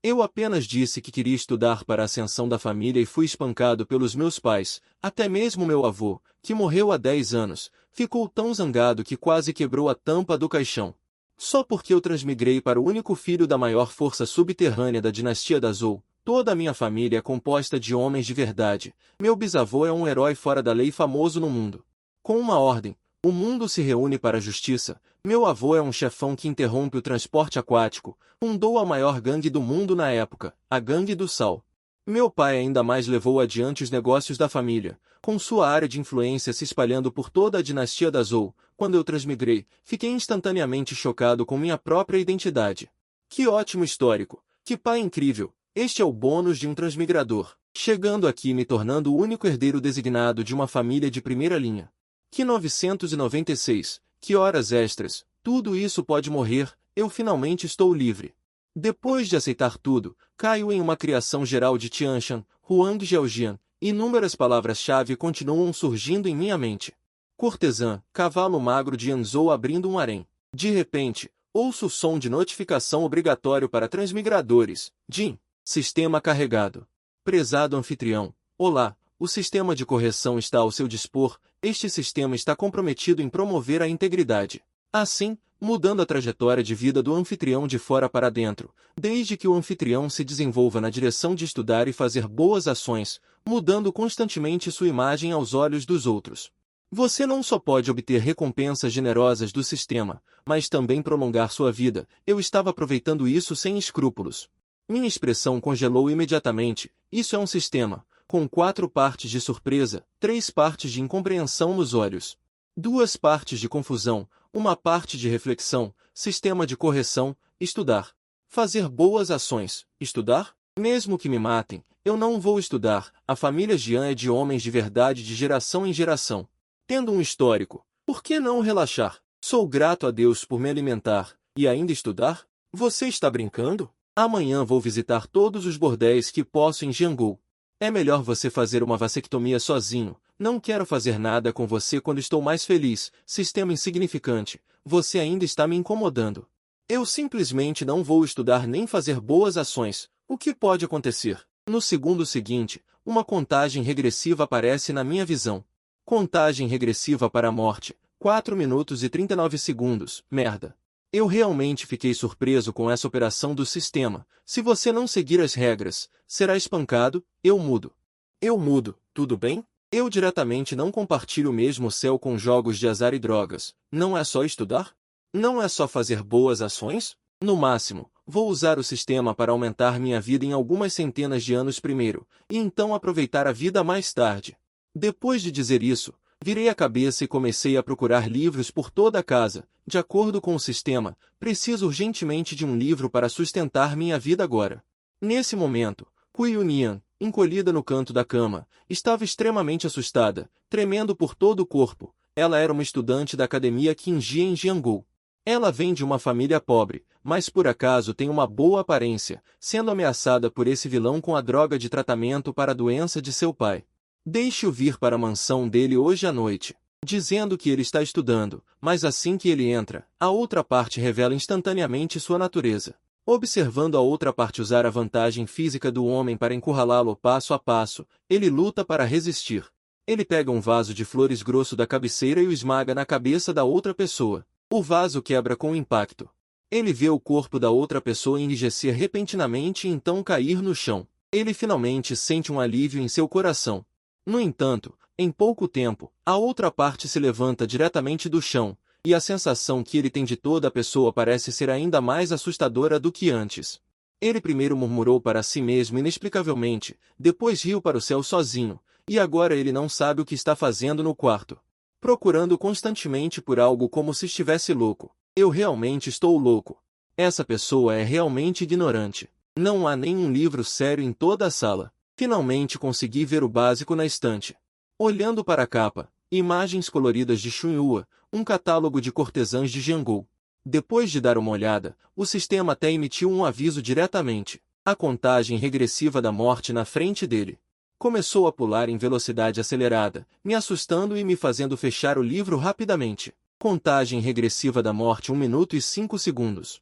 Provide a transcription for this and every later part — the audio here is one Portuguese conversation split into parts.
Eu apenas disse que queria estudar para a ascensão da família e fui espancado pelos meus pais, até mesmo meu avô, que morreu há 10 anos, ficou tão zangado que quase quebrou a tampa do caixão. Só porque eu transmigrei para o único filho da maior força subterrânea da dinastia da Zhou. Toda a minha família é composta de homens de verdade. Meu bisavô é um herói fora da lei famoso no mundo. Com uma ordem, o mundo se reúne para a justiça. Meu avô é um chefão que interrompe o transporte aquático, fundou a maior gangue do mundo na época, a Gangue do Sal. Meu pai ainda mais levou adiante os negócios da família, com sua área de influência se espalhando por toda a dinastia da Zhou. Quando eu transmigrei, fiquei instantaneamente chocado com minha própria identidade. Que ótimo histórico! Que pai incrível! Este é o bônus de um transmigrador, chegando aqui e me tornando o único herdeiro designado de uma família de primeira linha. Que 996, que horas extras, tudo isso pode morrer, eu finalmente estou livre. Depois de aceitar tudo, caio em uma criação geral de Tianshan, Huang Jiaojian, inúmeras palavras-chave continuam surgindo em minha mente. Cortesã, cavalo magro de Yanzhou abrindo um harém. De repente, ouço o som de notificação obrigatório para transmigradores. Jin. Sistema carregado. Prezado anfitrião, olá, o sistema de correção está ao seu dispor, este sistema está comprometido em promover a integridade. Assim, mudando a trajetória de vida do anfitrião de fora para dentro, desde que o anfitrião se desenvolva na direção de estudar e fazer boas ações, mudando constantemente sua imagem aos olhos dos outros. Você não só pode obter recompensas generosas do sistema, mas também prolongar sua vida. Eu estava aproveitando isso sem escrúpulos. Minha expressão congelou imediatamente. Isso é um sistema, com 4 partes de surpresa, 3 partes de incompreensão nos olhos, 2 partes de confusão, 1 parte de reflexão, sistema de correção, estudar. Fazer boas ações, estudar? Mesmo que me matem, eu não vou estudar. A família Jian é de homens de verdade de geração em geração. Tendo um histórico, por que não relaxar? Sou grato a Deus por me alimentar, e ainda estudar? Você está brincando? Amanhã vou visitar todos os bordéis que posso em Jiangou. É melhor você fazer uma vasectomia sozinho. Não quero fazer nada com você quando estou mais feliz. Sistema insignificante. Você ainda está me incomodando. Eu simplesmente não vou estudar nem fazer boas ações. O que pode acontecer? No segundo seguinte, uma contagem regressiva aparece na minha visão. Contagem regressiva para a morte. 4 minutos e 39 segundos. Merda. Eu realmente fiquei surpreso com essa operação do sistema. Se você não seguir as regras, será espancado. Eu mudo. Eu mudo, tudo bem? Eu diretamente não compartilho o mesmo céu com jogos de azar e drogas. Não é só estudar? Não é só fazer boas ações? No máximo, vou usar o sistema para aumentar minha vida em algumas centenas de anos primeiro, e então aproveitar a vida mais tarde. Depois de dizer isso, virei a cabeça e comecei a procurar livros por toda a casa. De acordo com o sistema, preciso urgentemente de um livro para sustentar minha vida agora. Nesse momento, Kui Yunian, encolhida no canto da cama, estava extremamente assustada, tremendo por todo o corpo. Ela era uma estudante da academia Qinji em Jiangou. Ela vem de uma família pobre, mas por acaso tem uma boa aparência, sendo ameaçada por esse vilão com a droga de tratamento para a doença de seu pai. Deixe-o vir para a mansão dele hoje à noite, dizendo que ele está estudando, mas assim que ele entra, a outra parte revela instantaneamente sua natureza. Observando a outra parte usar a vantagem física do homem para encurralá-lo passo a passo, ele luta para resistir. Ele pega um vaso de flores grosso da cabeceira e o esmaga na cabeça da outra pessoa. O vaso quebra com o impacto. Ele vê o corpo da outra pessoa enrijecer repentinamente e então cair no chão. Ele finalmente sente um alívio em seu coração. No entanto, em pouco tempo, a outra parte se levanta diretamente do chão, e a sensação que ele tem de toda a pessoa parece ser ainda mais assustadora do que antes. Ele primeiro murmurou para si mesmo inexplicavelmente, depois riu para o céu sozinho, e agora ele não sabe o que está fazendo no quarto. Procurando constantemente por algo como se estivesse louco. Eu realmente estou louco. Essa pessoa é realmente ignorante. Não há nenhum livro sério em toda a sala. Finalmente consegui ver o básico na estante. Olhando para a capa, imagens coloridas de Xunyua, um catálogo de cortesãs de Jiangou. Depois de dar uma olhada, o sistema até emitiu um aviso diretamente. A contagem regressiva da morte na frente dele. Começou a pular em velocidade acelerada, me assustando e me fazendo fechar o livro rapidamente. Contagem regressiva da morte 1 minuto e 5 segundos.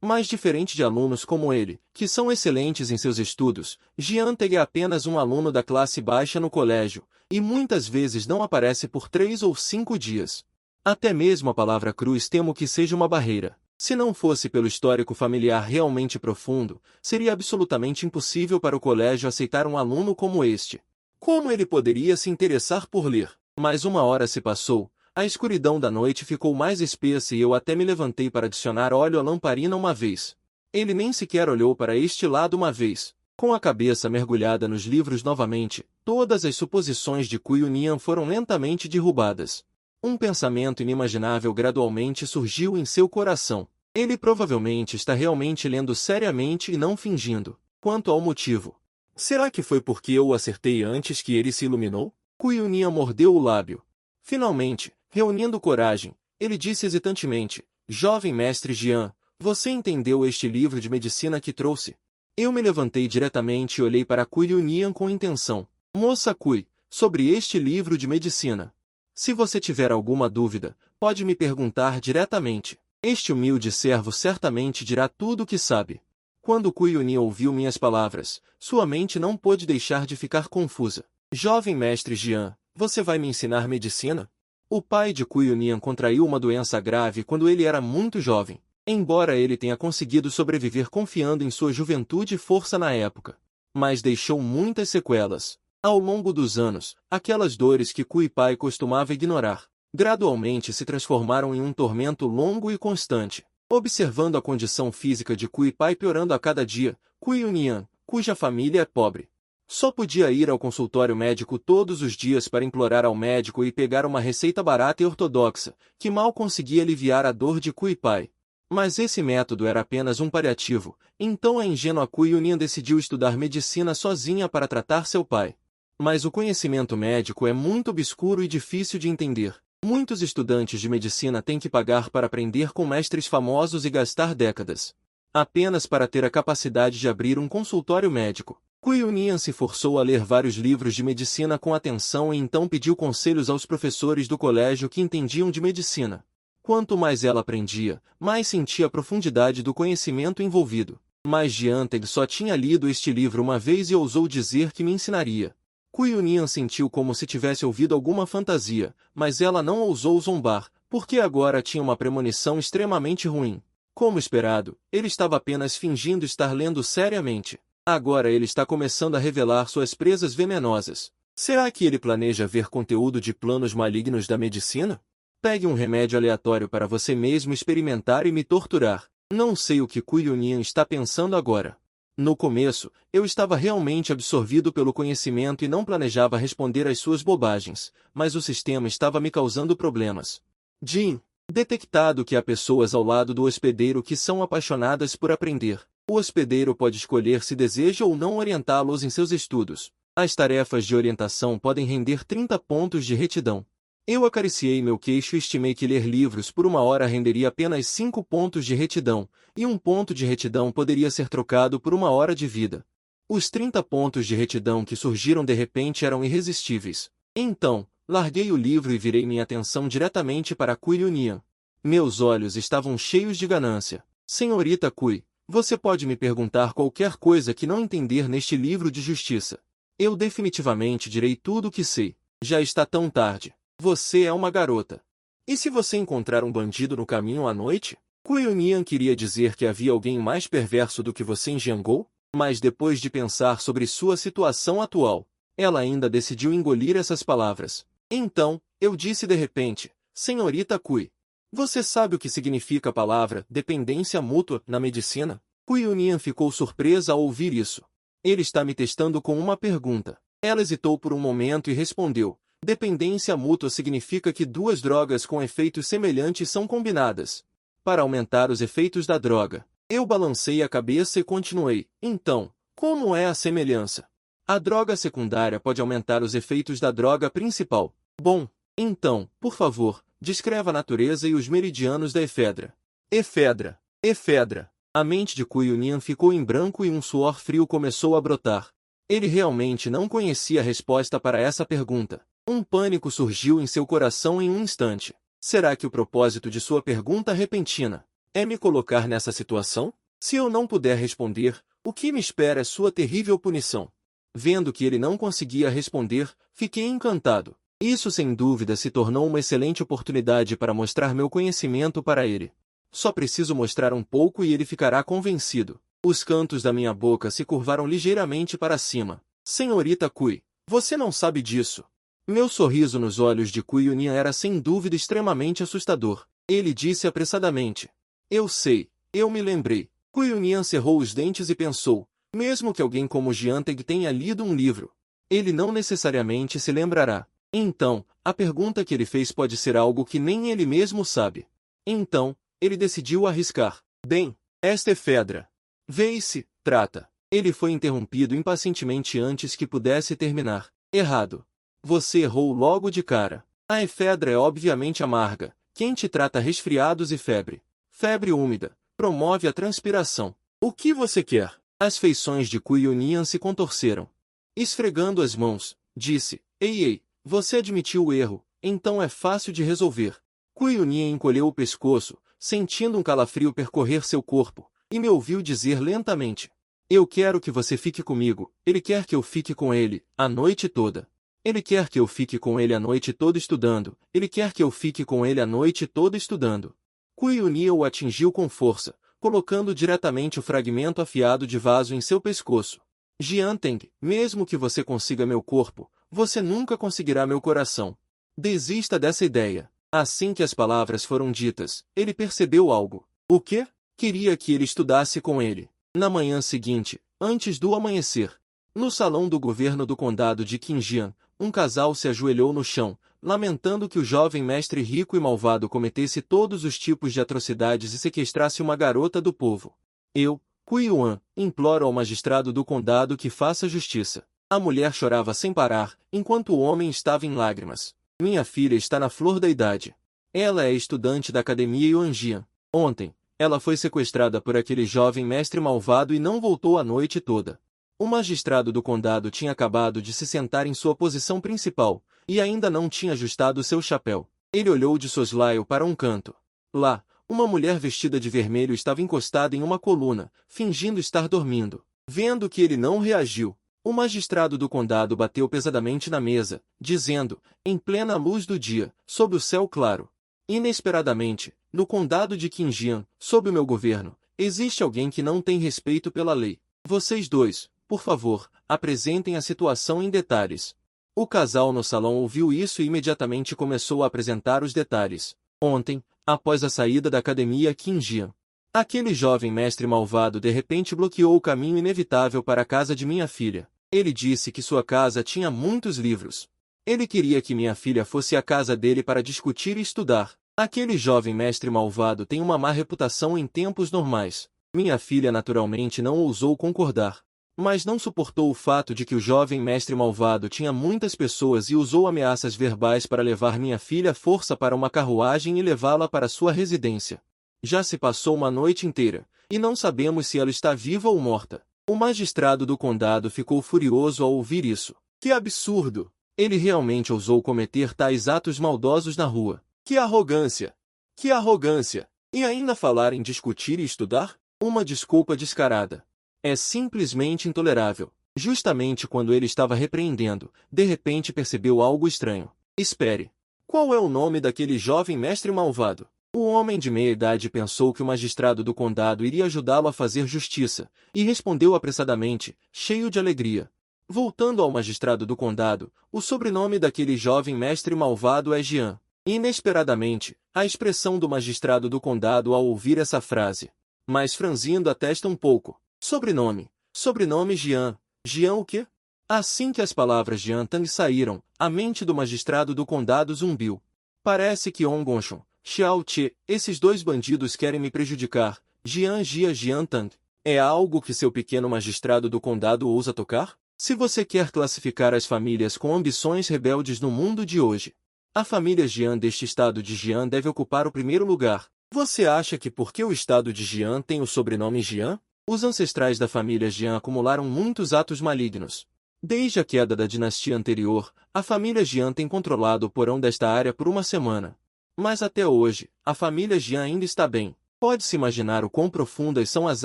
Mas diferente de alunos como ele, que são excelentes em seus estudos, Jianteg é apenas um aluno da classe baixa no colégio, e muitas vezes não aparece por 3 ou 5 dias. Até mesmo a palavra cruz temo que seja uma barreira. Se não fosse pelo histórico familiar realmente profundo, seria absolutamente impossível para o colégio aceitar um aluno como este. Como ele poderia se interessar por ler? Mas uma hora se passou, a escuridão da noite ficou mais espessa e eu até me levantei para adicionar óleo à lamparina uma vez. Ele nem sequer olhou para este lado uma vez. Com a cabeça mergulhada nos livros novamente, todas as suposições de Kui Unian foram lentamente derrubadas. Um pensamento inimaginável gradualmente surgiu em seu coração. Ele provavelmente está realmente lendo seriamente e não fingindo. Quanto ao motivo, será que foi porque eu o acertei antes que ele se iluminou? Kui Unian mordeu o lábio. Finalmente, reunindo coragem, ele disse hesitantemente: Jovem mestre Jian, você entendeu este livro de medicina que trouxe? Eu me levantei diretamente e olhei para Kui Unian com intenção. Moça Kui, sobre este livro de medicina. Se você tiver alguma dúvida, pode me perguntar diretamente. Este humilde servo certamente dirá tudo o que sabe. Quando Kui Unian ouviu minhas palavras, sua mente não pôde deixar de ficar confusa. Jovem mestre Jian, você vai me ensinar medicina? O pai de Kui Unian contraiu uma doença grave quando ele era muito jovem, embora ele tenha conseguido sobreviver confiando em sua juventude e força na época. Mas deixou muitas sequelas. Ao longo dos anos, aquelas dores que Kui Pai costumava ignorar, gradualmente se transformaram em um tormento longo e constante. Observando a condição física de Kui Pai piorando a cada dia, Kui Unian, cuja família é pobre, só podia ir ao consultório médico todos os dias para implorar ao médico e pegar uma receita barata e ortodoxa, que mal conseguia aliviar a dor de Kui Pai. Mas esse método era apenas um paliativo, então a ingênua Kui Unian decidiu estudar medicina sozinha para tratar seu pai. Mas o conhecimento médico é muito obscuro e difícil de entender. Muitos estudantes de medicina têm que pagar para aprender com mestres famosos e gastar décadas apenas para ter a capacidade de abrir um consultório médico. Kui Unian se forçou a ler vários livros de medicina com atenção e então pediu conselhos aos professores do colégio que entendiam de medicina. Quanto mais ela aprendia, mais sentia a profundidade do conhecimento envolvido. Mas Jianteg só tinha lido este livro uma vez e ousou dizer que me ensinaria. Kui Unian sentiu como se tivesse ouvido alguma fantasia, mas ela não ousou zombar, porque agora tinha uma premonição extremamente ruim. Como esperado, ele estava apenas fingindo estar lendo seriamente. Agora ele está começando a revelar suas presas venenosas. Será que ele planeja ver conteúdo de planos malignos da medicina? Pegue um remédio aleatório para você mesmo experimentar e me torturar. Não sei o que Kui Unian está pensando agora. No começo, eu estava realmente absorvido pelo conhecimento e não planejava responder às suas bobagens, mas o sistema estava me causando problemas. Jin, detectado que há pessoas ao lado do hospedeiro que são apaixonadas por aprender. O hospedeiro pode escolher se deseja ou não orientá-los em seus estudos. As tarefas de orientação podem render 30 pontos de retidão. Eu acariciei meu queixo e estimei que ler livros por uma hora renderia apenas 5 pontos de retidão, e um ponto de retidão poderia ser trocado por uma hora de vida. Os 30 pontos de retidão que surgiram de repente eram irresistíveis. Então, larguei o livro e virei minha atenção diretamente para Kui Unian. Meus olhos estavam cheios de ganância. Senhorita Kui, você pode me perguntar qualquer coisa que não entender neste livro de justiça. Eu definitivamente direi tudo o que sei. Já está tão tarde. Você é uma garota. E se você encontrar um bandido no caminho à noite? Kui Unian queria dizer que havia alguém mais perverso do que você em Jiangou? Mas depois de pensar sobre sua situação atual, ela ainda decidiu engolir essas palavras. Então, eu disse de repente, Senhorita Kui, você sabe o que significa a palavra dependência mútua na medicina? Kui Unian ficou surpresa ao ouvir isso. Ele está me testando com uma pergunta. Ela hesitou por um momento e respondeu. Dependência mútua significa que duas drogas com efeitos semelhantes são combinadas para aumentar os efeitos da droga. Eu balancei a cabeça e continuei. Então, como é a semelhança? A droga secundária pode aumentar os efeitos da droga principal. Bom, então, por favor, descreva a natureza e os meridianos da efedra. Efedra. Efedra. A mente de Kui Unian ficou em branco e um suor frio começou a brotar. Ele realmente não conhecia a resposta para essa pergunta. Um pânico surgiu em seu coração em um instante. Será que o propósito de sua pergunta repentina É me colocar nessa situação? Se eu não puder responder, o que me espera é sua terrível punição. Vendo que ele não conseguia responder, fiquei encantado. Isso sem dúvida se tornou uma excelente oportunidade para mostrar meu conhecimento para ele. Só preciso mostrar um pouco e ele ficará convencido. Os cantos da minha boca se curvaram ligeiramente para cima. Senhorita Kui, você não sabe disso. Meu sorriso nos olhos de Kui Yunia era sem dúvida extremamente assustador. Ele disse apressadamente. Eu sei, eu me lembrei. Kui Yunia cerrou os dentes e pensou, mesmo que alguém como Jian Teng tenha lido um livro, ele não necessariamente se lembrará. Então, a pergunta que ele fez pode ser algo que nem ele mesmo sabe. Então, ele decidiu arriscar. Bem, esta é Fedra. Vê-se, trata. Ele foi interrompido impacientemente antes que pudesse terminar. Errado. Você errou logo de cara. A efedra é obviamente amarga, quente trata resfriados e febre. Febre úmida, promove a transpiração. O que você quer? As feições de Kui Yunia se contorceram. Esfregando as mãos, disse, ei, você admitiu o erro, então é fácil de resolver. Kui Yunia encolheu o pescoço, sentindo um calafrio percorrer seu corpo, e me ouviu dizer lentamente. Eu quero que você fique comigo, ele quer que eu fique com ele, a noite toda. Ele quer que eu fique com ele a noite toda estudando, ele quer que eu fique com ele a noite toda estudando. Kui Yunia o atingiu com força, colocando diretamente o fragmento afiado de vaso em seu pescoço. Jian Teng, mesmo que você consiga meu corpo, você nunca conseguirá meu coração. Desista dessa ideia. Assim que as palavras foram ditas, ele percebeu algo. O quê? Queria que ele estudasse com ele. Na manhã seguinte, antes do amanhecer, no salão do governo do condado de Qinjian, um casal se ajoelhou no chão, lamentando que o jovem mestre rico e malvado cometesse todos os tipos de atrocidades e sequestrasse uma garota do povo. Eu, Kui Yuan, imploro ao magistrado do condado que faça justiça. A mulher chorava sem parar, enquanto o homem estava em lágrimas. Minha filha está na flor da idade. Ela é estudante da academia Yuanjian. Ontem, ela foi sequestrada por aquele jovem mestre malvado e não voltou a noite toda. O magistrado do condado tinha acabado de se sentar em sua posição principal, e ainda não tinha ajustado seu chapéu. Ele olhou de soslaio para um canto. Lá, uma mulher vestida de vermelho estava encostada em uma coluna, fingindo estar dormindo. Vendo que ele não reagiu, o magistrado do condado bateu pesadamente na mesa, dizendo, em plena luz do dia, sob o céu claro. Inesperadamente, no condado de Qinjian, sob o meu governo, existe alguém que não tem respeito pela lei. Vocês dois, por favor, apresentem a situação em detalhes. O casal no salão ouviu isso e imediatamente começou a apresentar os detalhes. Ontem, após a saída da academia Qinjian, aquele jovem mestre malvado de repente bloqueou o caminho inevitável para a casa de minha filha. Ele disse que sua casa tinha muitos livros. Ele queria que minha filha fosse à casa dele para discutir e estudar. Aquele jovem mestre malvado tem uma má reputação em tempos normais. Minha filha naturalmente não ousou concordar. Mas não suportou o fato de que o jovem mestre malvado tinha muitas pessoas e usou ameaças verbais para levar minha filha à força para uma carruagem e levá-la para sua residência. Já se passou uma noite inteira, e não sabemos se ela está viva ou morta. O magistrado do condado ficou furioso ao ouvir isso. Que absurdo! Ele realmente ousou cometer tais atos maldosos na rua. Que arrogância! Que arrogância! E ainda falar em discutir e estudar? Uma desculpa descarada. É simplesmente intolerável. Justamente quando ele estava repreendendo, de repente percebeu algo estranho. Espere. Qual é o nome daquele jovem mestre malvado? O homem de meia-idade pensou que o magistrado do condado iria ajudá-lo a fazer justiça, e respondeu apressadamente, cheio de alegria. Voltando ao magistrado do condado, o sobrenome daquele jovem mestre malvado é Jian. Inesperadamente, a expressão do magistrado do condado ao ouvir essa frase. Mas franzindo a testa um pouco. Sobrenome Jian. Jian o quê? Assim que as palavras Jian Tang saíram, a mente do magistrado do condado zumbiu. Parece que Ong Gongshun, Xiao Che, esses dois bandidos querem me prejudicar. Jian Tang. É algo que seu pequeno magistrado do condado ousa tocar? Se você quer classificar as famílias com ambições rebeldes no mundo de hoje, a família Jian deste estado de Jian deve ocupar o primeiro lugar. Você acha que porque o estado de Jian tem o sobrenome Jian, os ancestrais da família Jian acumularam muitos atos malignos? Desde a queda da dinastia anterior, a família Jian tem controlado o porão desta área por uma semana. Mas até hoje, a família Jian ainda está bem. Pode-se imaginar o quão profundas são as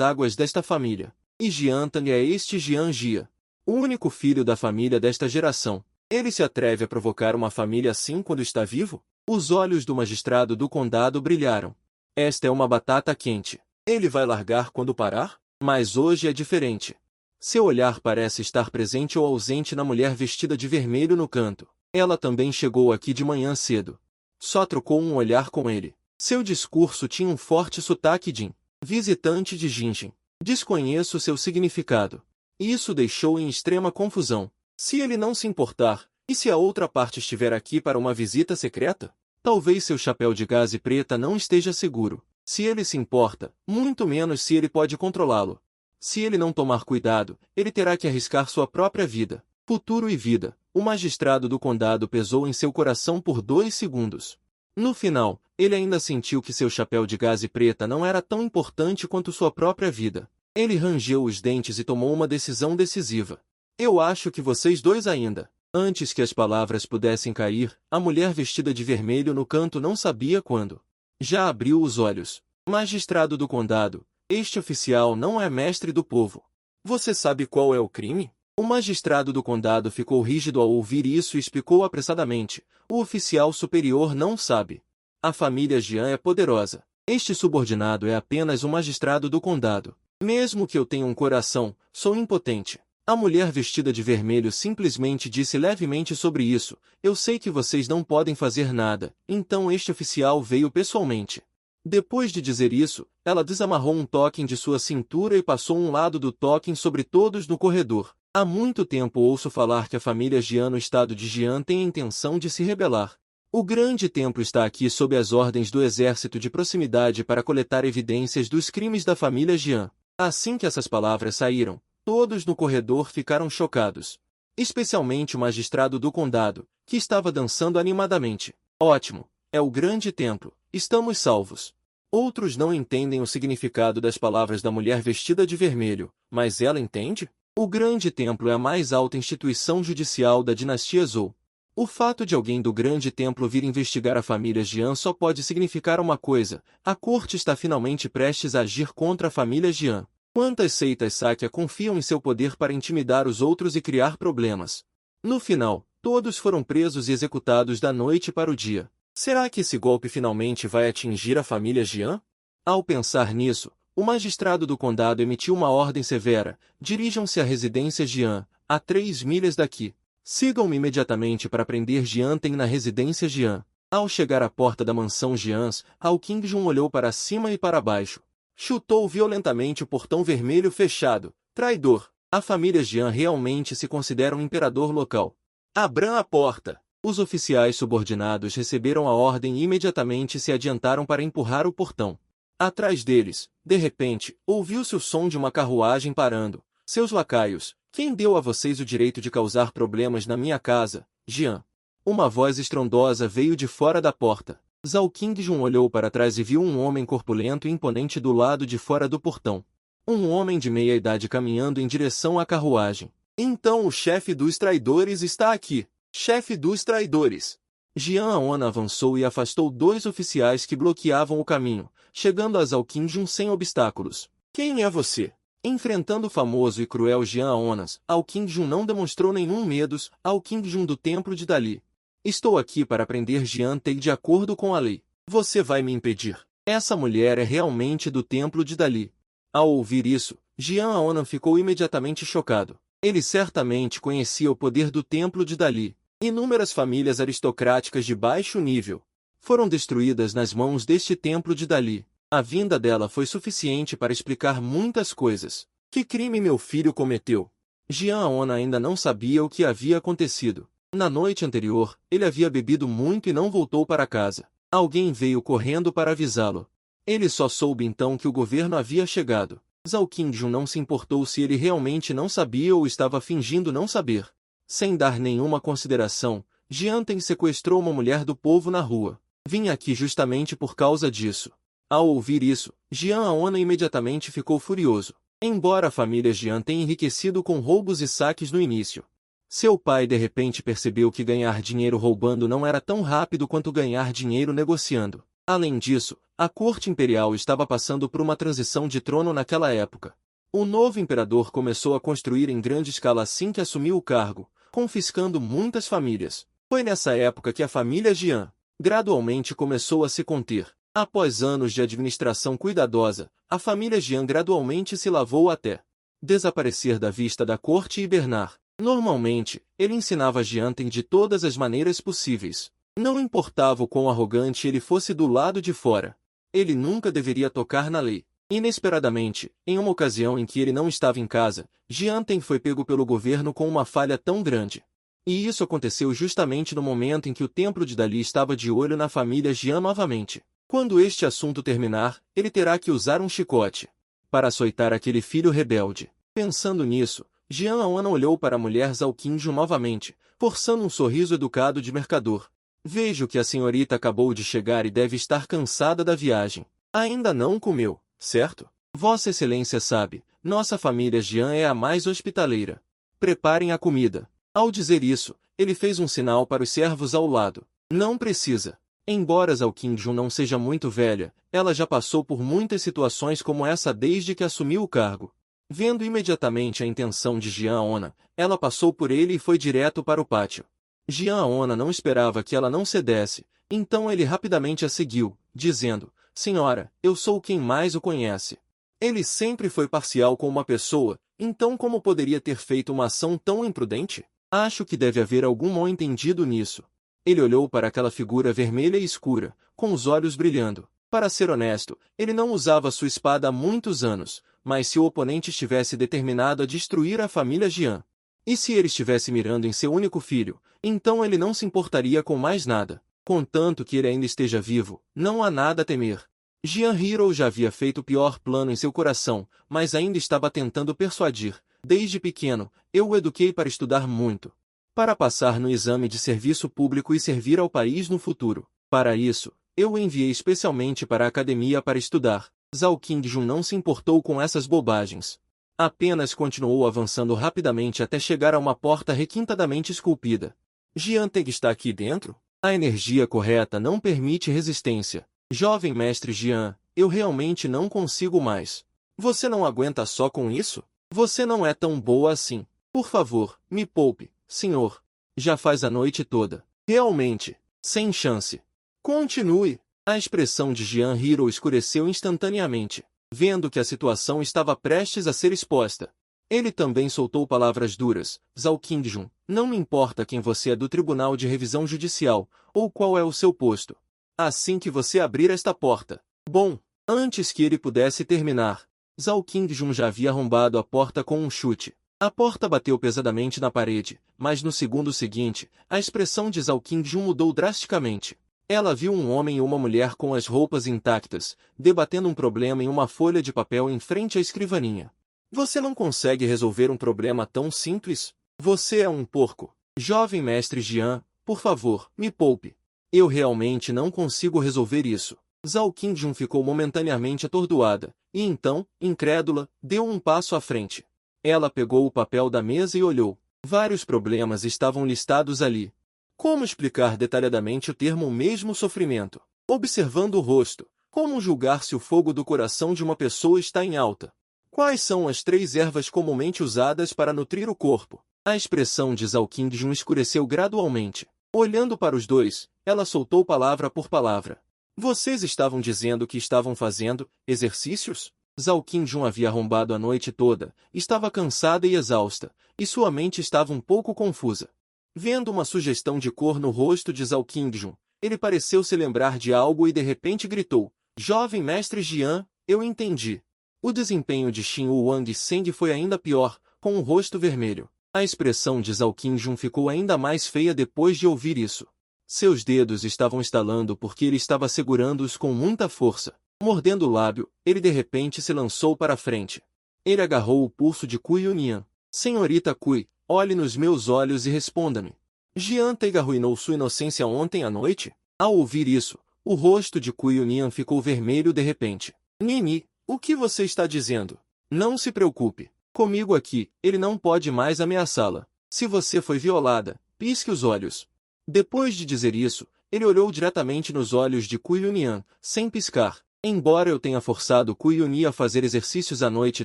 águas desta família. E Jian Tang é este Jian Jia, o único filho da família desta geração. Ele se atreve a provocar uma família assim quando está vivo? Os olhos do magistrado do condado brilharam. Esta é uma batata quente. Ele vai largar quando parar? Mas hoje é diferente. Seu olhar parece estar presente ou ausente na mulher vestida de vermelho no canto. Ela também chegou aqui de manhã cedo. Só trocou um olhar com ele. Seu discurso tinha um forte sotaque de visitante de Jinjin. Desconheço seu significado. Isso deixou em extrema confusão. Se ele não se importar, e se a outra parte estiver aqui para uma visita secreta? Talvez seu chapéu de gaze preta não esteja seguro. Se ele se importa, muito menos se ele pode controlá-lo. Se ele não tomar cuidado, ele terá que arriscar sua própria vida. Futuro e vida. O magistrado do condado pesou em seu coração por 2 segundos. No final, ele ainda sentiu que seu chapéu de gaze preta não era tão importante quanto sua própria vida. Ele rangeu os dentes e tomou uma decisão decisiva. Eu acho que vocês dois ainda. Antes que as palavras pudessem cair, a mulher vestida de vermelho no canto não sabia quando. Já abriu os olhos. Magistrado do condado, este oficial não é mestre do povo. Você sabe qual é o crime? O magistrado do condado ficou rígido ao ouvir isso e explicou apressadamente. O oficial superior não sabe. A família Jian é poderosa. Este subordinado é apenas um magistrado do condado. Mesmo que eu tenha um coração, sou impotente. A mulher vestida de vermelho simplesmente disse levemente sobre isso. Eu sei que vocês não podem fazer nada, então este oficial veio pessoalmente. Depois de dizer isso, ela desamarrou um token de sua cintura e passou um lado do token sobre todos no corredor. Há muito tempo ouço falar que a família Jian no estado de Jian tem a intenção de se rebelar. O grande templo está aqui sob as ordens do exército de proximidade para coletar evidências dos crimes da família Jian. Assim que essas palavras saíram, todos no corredor ficaram chocados. Especialmente o magistrado do condado, que estava dançando animadamente. Ótimo! É o grande templo. Estamos salvos. Outros não entendem o significado das palavras da mulher vestida de vermelho, mas ela entende? O grande templo é a mais alta instituição judicial da dinastia Zhou. O fato de alguém do grande templo vir investigar a família Jian só pode significar uma coisa: a corte está finalmente prestes a agir contra a família Jian. Quantas seitas Sakya confiam em seu poder para intimidar os outros e criar problemas? No final, todos foram presos e executados da noite para o dia. Será que esse golpe finalmente vai atingir a família Jian? Ao pensar nisso, o magistrado do condado emitiu uma ordem severa: dirijam-se à residência Jian, a 3 milhas daqui. Sigam-me imediatamente para prender Jian Teng na residência Jian. Ao chegar à porta da mansão Jians, Hao Qingjun olhou para cima e para baixo. Chutou violentamente o portão vermelho fechado. Traidor! A família Jian realmente se considera um imperador local. Abram a porta! Os oficiais subordinados receberam a ordem e imediatamente se adiantaram para empurrar o portão. Atrás deles, de repente, ouviu-se o som de uma carruagem parando. Seus lacaios, quem deu a vocês o direito de causar problemas na minha casa, Jian? Uma voz estrondosa veio de fora da porta. Zhao Qingjun olhou para trás e viu um homem corpulento e imponente do lado de fora do portão. Um homem de meia idade caminhando em direção à carruagem. Então o chefe dos traidores está aqui. Chefe dos traidores. Jian Aona avançou e afastou 2 oficiais que bloqueavam o caminho, chegando a Zhao Qingjun sem obstáculos. Quem é você? Enfrentando o famoso e cruel Jian Aonas, Hao Qingjun não demonstrou nenhum medo. Hao Qingjun do templo de Dali. Estou aqui para prender Jian Teng de acordo com a lei. Você vai me impedir. Essa mulher é realmente do templo de Dali. Ao ouvir isso, Jian Aonan ficou imediatamente chocado. Ele certamente conhecia o poder do templo de Dali. Inúmeras famílias aristocráticas de baixo nível foram destruídas nas mãos deste templo de Dali. A vinda dela foi suficiente para explicar muitas coisas. Que crime meu filho cometeu? Jian Aona ainda não sabia o que havia acontecido. Na noite anterior, ele havia bebido muito e não voltou para casa. Alguém veio correndo para avisá-lo. Ele só soube então que o governo havia chegado. Zhao Qingjun não se importou se ele realmente não sabia ou estava fingindo não saber. Sem dar nenhuma consideração, Jian Teng sequestrou uma mulher do povo na rua. Vim aqui justamente por causa disso. Ao ouvir isso, Jian Aona imediatamente ficou furioso. Embora a família Jian tenha enriquecido com roubos e saques no início, seu pai de repente percebeu que ganhar dinheiro roubando não era tão rápido quanto ganhar dinheiro negociando. Além disso, A corte imperial estava passando por uma transição de trono naquela época. O novo imperador começou a construir em grande escala assim que assumiu o cargo, confiscando muitas famílias. Foi nessa época que a família Jian gradualmente começou a se conter. Após anos de administração cuidadosa, a família Jian gradualmente se lavou até desaparecer da vista da corte e hibernar. Normalmente, ele ensinava Jianten de todas as maneiras possíveis. Não importava o quão arrogante ele fosse do lado de fora. Ele nunca deveria tocar na lei. Inesperadamente, em uma ocasião em que ele não estava em casa, Jianten foi pego pelo governo com uma falha tão grande. E isso aconteceu justamente no momento em que o templo de Dali estava de olho na família Jian novamente. Quando este assunto terminar, ele terá que usar um chicote para açoitar aquele filho rebelde. Pensando nisso, Jian Aona olhou para a mulher Zhao Qingjun novamente, forçando um sorriso educado de mercador. Vejo que a senhorita acabou de chegar e deve estar cansada da viagem. Ainda não comeu, certo? Vossa Excelência sabe, nossa família Jian é a mais hospitaleira. Preparem a comida. Ao dizer isso, ele fez um sinal para os servos ao lado. Não precisa. Embora Zhao Qingjun não seja muito velha, ela já passou por muitas situações como essa desde que assumiu o cargo. Vendo imediatamente a intenção de Jian Aona, ela passou por ele e foi direto para o pátio. Jian Aona não esperava que ela não cedesse, então ele rapidamente a seguiu, dizendo: Senhora, eu sou quem mais o conhece. Ele sempre foi parcial com uma pessoa, então como poderia ter feito uma ação tão imprudente? Acho que deve haver algum mal-entendido nisso. Ele olhou para aquela figura vermelha e escura, com os olhos brilhando. Para ser honesto, ele não usava sua espada há muitos anos, mas se o oponente estivesse determinado a destruir a família Jian, e se ele estivesse mirando em seu único filho, então ele não se importaria com mais nada. Contanto que ele ainda esteja vivo, não há nada a temer. Jian Hiro já havia feito o pior plano em seu coração, mas ainda estava tentando persuadir. Desde pequeno, eu o eduquei para estudar muito, para passar no exame de serviço público e servir ao país no futuro. Para isso, eu o enviei especialmente para a academia para estudar. Zhao Qingjun não se importou com essas bobagens. Apenas continuou avançando rapidamente até chegar a uma porta requintadamente esculpida. Jianten está aqui dentro? A energia correta não permite resistência. Jovem mestre Jian, eu realmente não consigo mais. Você não aguenta só com isso? Você não é tão boa assim. Por favor, me poupe, senhor. Já faz a noite toda. Realmente, sem chance. Continue. A expressão de Jian Hiro escureceu instantaneamente, vendo que a situação estava prestes a ser exposta. Ele também soltou palavras duras. Zhao Qingjun, não me importa quem você é do Tribunal de Revisão Judicial, ou qual é o seu posto. Assim que você abrir esta porta. Bom, antes que ele pudesse terminar, Zhao Qingjun já havia arrombado a porta com um chute. A porta bateu pesadamente na parede, mas no segundo seguinte, a expressão de Zhao Qingjun mudou drasticamente. Ela viu um homem e uma mulher com as roupas intactas, debatendo um problema em uma folha de papel em frente à escrivaninha. Você não consegue resolver um problema tão simples? Você é um porco. Jovem mestre Jian, por favor, me poupe. Eu realmente não consigo resolver isso. Zhao Qingjun ficou momentaneamente atordoada, e então, incrédula, deu um passo à frente. Ela pegou o papel da mesa e olhou. Vários problemas estavam listados ali. Como explicar detalhadamente o termo mesmo sofrimento? Observando o rosto, como julgar se o fogo do coração de uma pessoa está em alta? Quais são as 3 ervas comumente usadas para nutrir o corpo? A expressão de Zhao Qingjun escureceu gradualmente. Olhando para os dois, ela soltou palavra por palavra. Vocês estavam dizendo que estavam fazendo exercícios? Zhao Qingjun havia arrombado a noite toda, estava cansada e exausta, e sua mente estava um pouco confusa. Vendo uma sugestão de cor no rosto de Zhao Qingjun, ele pareceu se lembrar de algo e de repente gritou: Jovem mestre Jian, eu entendi. O desempenho de Xin Wang Seng foi ainda pior, com o rosto vermelho. A expressão de Zhao Qingjun ficou ainda mais feia depois de ouvir isso. Seus dedos estavam estalando porque ele estava segurando-os com muita força. Mordendo o lábio, ele de repente se lançou para a frente. Ele agarrou o pulso de Cui Yunian. Senhorita Cui, olhe nos meus olhos e responda-me. Jian Tega arruinou sua inocência ontem à noite? Ao ouvir isso, o rosto de Cui Yunian ficou vermelho de repente. Nini, o que você está dizendo? Não se preocupe. Comigo aqui, ele não pode mais ameaçá-la. Se você foi violada, pisque os olhos. Depois de dizer isso, ele olhou diretamente nos olhos de Cui Yunian, sem piscar. Embora eu tenha forçado Kuyuni a fazer exercícios a noite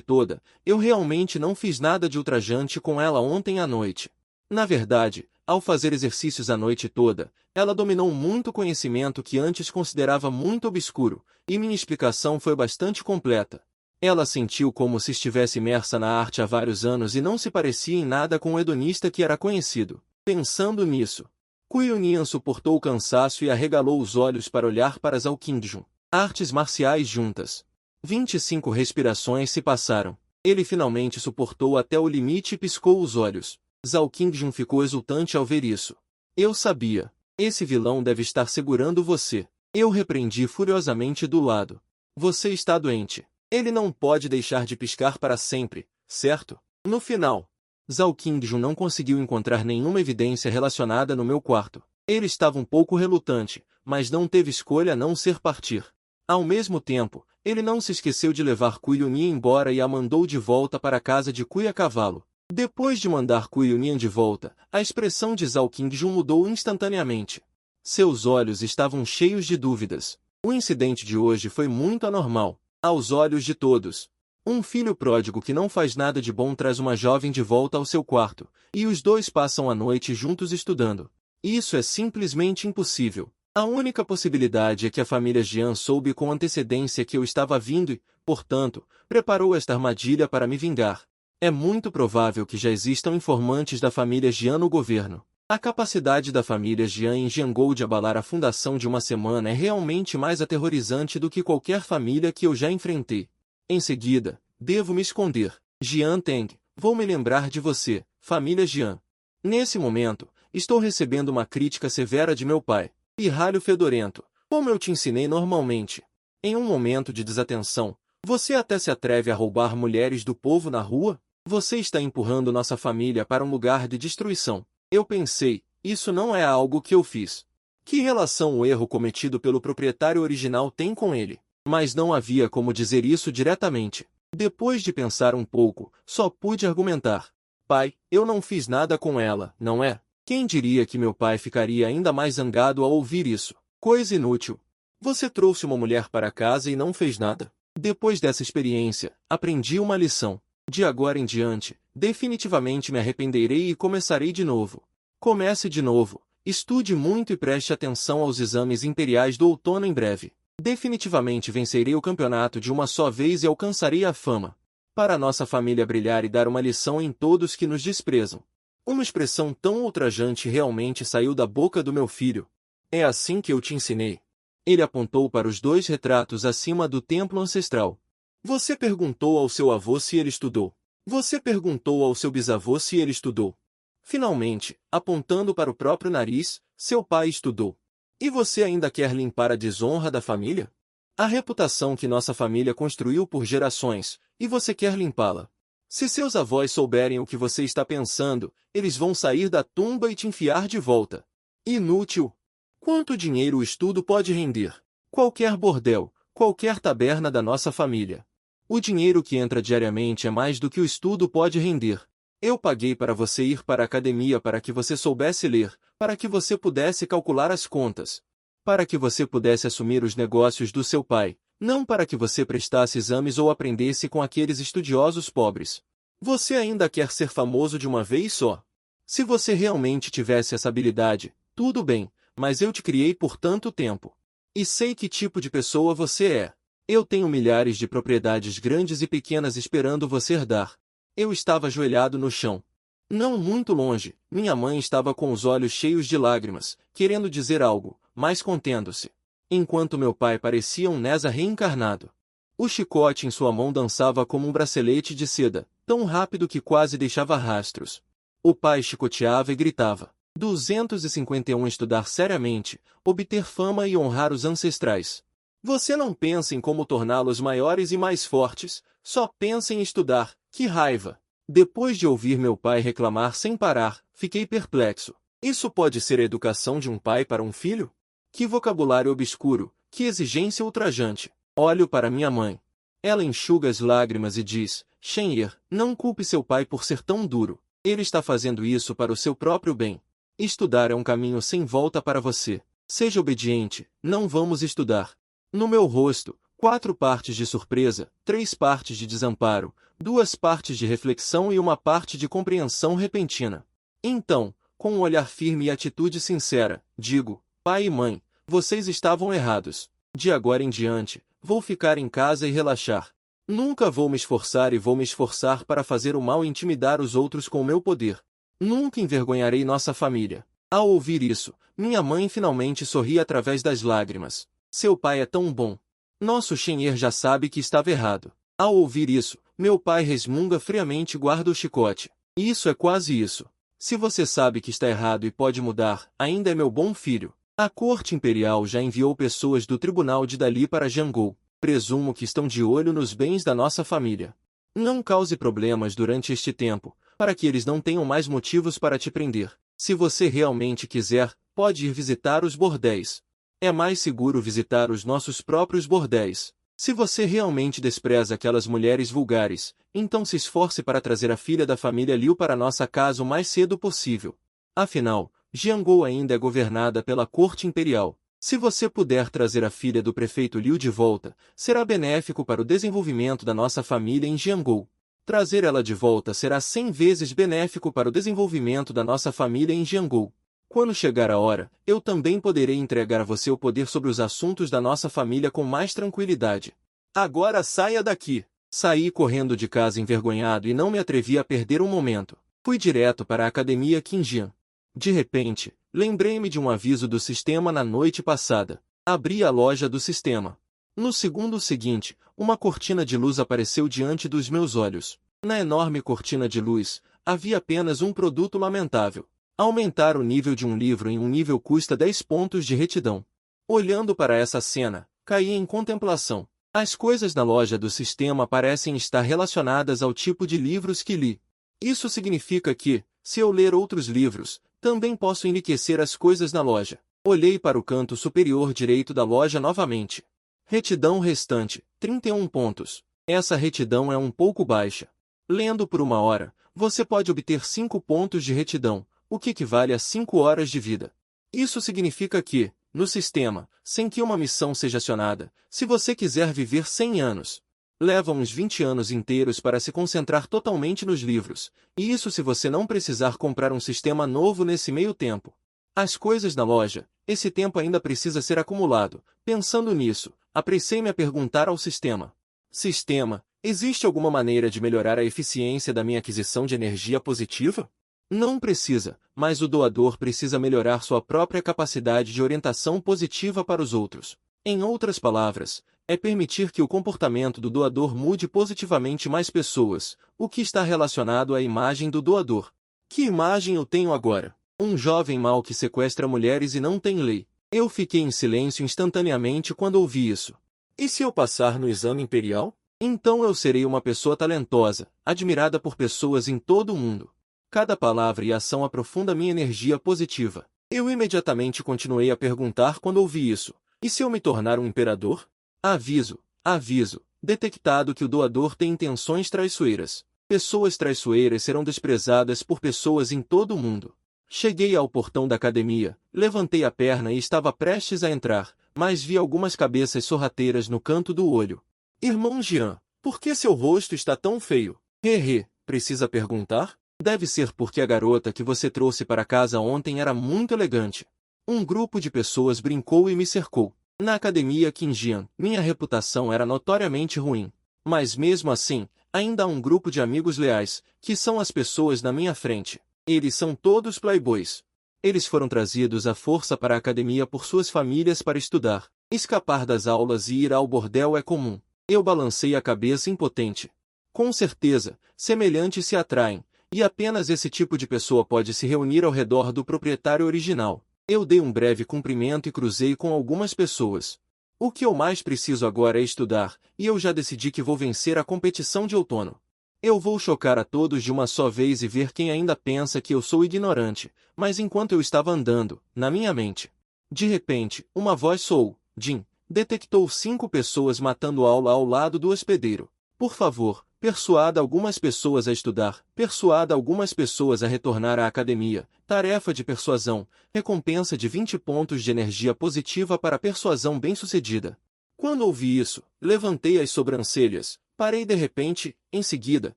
toda, eu realmente não fiz nada de ultrajante com ela ontem à noite. Na verdade, ao fazer exercícios a noite toda, ela dominou muito conhecimento que antes considerava muito obscuro, e minha explicação foi bastante completa. Ela sentiu como se estivesse imersa na arte há vários anos e não se parecia em nada com o hedonista que era conhecido. Pensando nisso, Kuyunian suportou o cansaço e arregalou os olhos para olhar para Zhao Qingjun. Artes marciais juntas. 25 respirações se passaram. Ele finalmente suportou até o limite e piscou os olhos. Zhao Qingjun ficou exultante ao ver isso. Eu sabia. Esse vilão deve estar segurando você. Eu repreendi furiosamente do lado. Você está doente. Ele não pode deixar de piscar para sempre, certo? No final, Zhao Qingjun não conseguiu encontrar nenhuma evidência relacionada no meu quarto. Ele estava um pouco relutante, mas não teve escolha a não ser partir. Ao mesmo tempo, ele não se esqueceu de levar Kuyunian embora e a mandou de volta para a casa de Kuya Cavalo. Depois de mandar Kuyunian de volta, a expressão de Zhao Qingjun mudou instantaneamente. Seus olhos estavam cheios de dúvidas. O incidente de hoje foi muito anormal, aos olhos de todos. Um filho pródigo que não faz nada de bom traz uma jovem de volta ao seu quarto, e os dois passam a noite juntos estudando. Isso é simplesmente impossível. A única possibilidade é que a família Jian soube com antecedência que eu estava vindo e, portanto, preparou esta armadilha para me vingar. É muito provável que já existam informantes da família Jian no governo. A capacidade da família Jian em Jiangou de abalar a fundação de uma semana é realmente mais aterrorizante do que qualquer família que eu já enfrentei. Em seguida, devo me esconder. Jian Teng, vou me lembrar de você, família Jian. Nesse momento, estou recebendo uma crítica severa de meu pai. Pirralho fedorento, como eu te ensinei normalmente. Em um momento de desatenção, você até se atreve a roubar mulheres do povo na rua? Você está empurrando nossa família para um lugar de destruição. Eu pensei, isso não é algo que eu fiz. Que relação o erro cometido pelo proprietário original tem com ele? Mas não havia como dizer isso diretamente. Depois de pensar um pouco, só pude argumentar. Pai, eu não fiz nada com ela, não é? Quem diria que meu pai ficaria ainda mais zangado ao ouvir isso? Coisa inútil. Você trouxe uma mulher para casa e não fez nada. Depois dessa experiência, aprendi uma lição. De agora em diante, definitivamente me arrependerei e começarei de novo. Comece de novo, estude muito e preste atenção aos exames imperiais do outono em breve. Definitivamente vencerei o campeonato de uma só vez e alcançarei a fama. Para nossa família brilhar e dar uma lição em todos que nos desprezam. Uma expressão tão ultrajante realmente saiu da boca do meu filho. É assim que eu te ensinei. Ele apontou para os dois retratos acima do templo ancestral. Você perguntou ao seu avô se ele estudou. Você perguntou ao seu bisavô se ele estudou. Finalmente, apontando para o próprio nariz, seu pai estudou. E você ainda quer limpar a desonra da família? A reputação que nossa família construiu por gerações, e você quer limpá-la. Se seus avós souberem o que você está pensando, eles vão sair da tumba e te enfiar de volta. Inútil! Quanto dinheiro o estudo pode render? Qualquer bordel, qualquer taberna da nossa família. O dinheiro que entra diariamente é mais do que o estudo pode render. Eu paguei para você ir para a academia para que você soubesse ler, para que você pudesse calcular as contas, para que você pudesse assumir os negócios do seu pai, não para que você prestasse exames ou aprendesse com aqueles estudiosos pobres. Você ainda quer ser famoso de uma vez só? Se você realmente tivesse essa habilidade, tudo bem, mas eu te criei por tanto tempo. E sei que tipo de pessoa você é. Eu tenho milhares de propriedades grandes e pequenas esperando você herdar. Eu estava ajoelhado no chão. Não muito longe, minha mãe estava com os olhos cheios de lágrimas, querendo dizer algo, mas contendo-se. Enquanto meu pai parecia um Nesa reencarnado. O chicote em sua mão dançava como um bracelete de seda, tão rápido que quase deixava rastros. O pai chicoteava e gritava. 251 Estudar seriamente, obter fama e honrar os ancestrais. Você não pensa em como torná-los maiores e mais fortes, só pensa em estudar. Que raiva! Depois de ouvir meu pai reclamar sem parar, fiquei perplexo. Isso pode ser a educação de um pai para um filho? Que vocabulário obscuro, que exigência ultrajante. Olho para minha mãe. Ela enxuga as lágrimas e diz, Shenyer, não culpe seu pai por ser tão duro. Ele está fazendo isso para o seu próprio bem. Estudar é um caminho sem volta para você. Seja obediente, não vamos estudar. No meu rosto, 4 partes de surpresa, 3 partes de desamparo, 2 partes de reflexão e 1 parte de compreensão repentina. Então, com um olhar firme e atitude sincera, digo: pai e mãe, vocês estavam errados. De agora em diante, vou ficar em casa e relaxar. Nunca vou me esforçar e vou me esforçar para fazer o mal e intimidar os outros com o meu poder. Nunca envergonharei nossa família. Ao ouvir isso, minha mãe finalmente sorri através das lágrimas. Seu pai é tão bom. Nosso Shenher já sabe que estava errado. Ao ouvir isso, meu pai resmunga friamente e guarda o chicote. Isso é quase isso. Se você sabe que está errado e pode mudar, ainda é meu bom filho. A corte imperial já enviou pessoas do tribunal de Dali para Jiangou. Presumo que estão de olho nos bens da nossa família. Não cause problemas durante este tempo, para que eles não tenham mais motivos para te prender. Se você realmente quiser, pode ir visitar os bordéis. É mais seguro visitar os nossos próprios bordéis. Se você realmente despreza aquelas mulheres vulgares, então se esforce para trazer a filha da família Liu para nossa casa o mais cedo possível. Afinal, Jiangou ainda é governada pela corte imperial. Se você puder trazer a filha do prefeito Liu de volta, será benéfico para o desenvolvimento da nossa família em Jiangou. Trazer ela de volta será 100 vezes benéfico para o desenvolvimento da nossa família em Jiangou. Quando chegar a hora, eu também poderei entregar a você o poder sobre os assuntos da nossa família com mais tranquilidade. Agora saia daqui! Saí correndo de casa envergonhado e não me atrevi a perder um momento. Fui direto para a academia Qinjian. De repente, lembrei-me de um aviso do sistema na noite passada. Abri a loja do sistema. No segundo seguinte, uma cortina de luz apareceu diante dos meus olhos. Na enorme cortina de luz, havia apenas um produto lamentável. Aumentar o nível de um livro em um nível custa 10 pontos de retidão. Olhando para essa cena, caí em contemplação. As coisas na loja do sistema parecem estar relacionadas ao tipo de livros que li. Isso significa que, se eu ler outros livros, também posso enriquecer as coisas na loja. Olhei para o canto superior direito da loja novamente. Retidão restante, 31 pontos. Essa retidão é um pouco baixa. Lendo por 1 hora, você pode obter 5 pontos de retidão, o que equivale a 5 horas de vida. Isso significa que, no sistema, sem que uma missão seja acionada, se você quiser viver 100 anos, leva uns 20 anos inteiros para se concentrar totalmente nos livros, e isso se você não precisar comprar um sistema novo nesse meio tempo. As coisas na loja, esse tempo ainda precisa ser acumulado. Pensando nisso, apressei-me a perguntar ao sistema. Sistema, existe alguma maneira de melhorar a eficiência da minha aquisição de energia positiva? Não precisa, mas o doador precisa melhorar sua própria capacidade de orientação positiva para os outros. Em outras palavras, é permitir que o comportamento do doador mude positivamente mais pessoas, o que está relacionado à imagem do doador. Que imagem eu tenho agora? Um jovem mau que sequestra mulheres e não tem lei. Eu fiquei em silêncio instantaneamente quando ouvi isso. E se eu passar no exame imperial? Então eu serei uma pessoa talentosa, admirada por pessoas em todo o mundo. Cada palavra e ação aprofunda minha energia positiva. Eu imediatamente continuei a perguntar quando ouvi isso. E se eu me tornar um imperador? Aviso, aviso, detectado que o doador tem intenções traiçoeiras. Pessoas traiçoeiras serão desprezadas por pessoas em todo o mundo. Cheguei ao portão da academia, levantei a perna e estava prestes a entrar, mas vi algumas cabeças sorrateiras no canto do olho. Irmão Jian, por que seu rosto está tão feio? Hehe, precisa perguntar? Deve ser porque a garota que você trouxe para casa ontem era muito elegante. Um grupo de pessoas brincou e me cercou. Na academia Qinjian, minha reputação era notoriamente ruim. Mas mesmo assim, ainda há um grupo de amigos leais, que são as pessoas na minha frente. Eles são todos playboys. Eles foram trazidos à força para a academia por suas famílias para estudar. Escapar das aulas e ir ao bordel é comum. Eu balancei a cabeça impotente. Com certeza, semelhantes se atraem, e apenas esse tipo de pessoa pode se reunir ao redor do proprietário original. Eu dei um breve cumprimento e cruzei com algumas pessoas. O que eu mais preciso agora é estudar, e eu já decidi que vou vencer a competição de outono. Eu vou chocar a todos de uma só vez e ver quem ainda pensa que eu sou ignorante, mas enquanto eu estava andando, na minha mente, de repente, uma voz soou, Jin, detectou 5 pessoas matando aula ao lado do hospedeiro. Por favor, persuada algumas pessoas a estudar, persuada algumas pessoas a retornar à academia. Tarefa de persuasão, recompensa de 20 pontos de energia positiva para persuasão bem-sucedida. Quando ouvi isso, levantei as sobrancelhas, parei de repente, em seguida,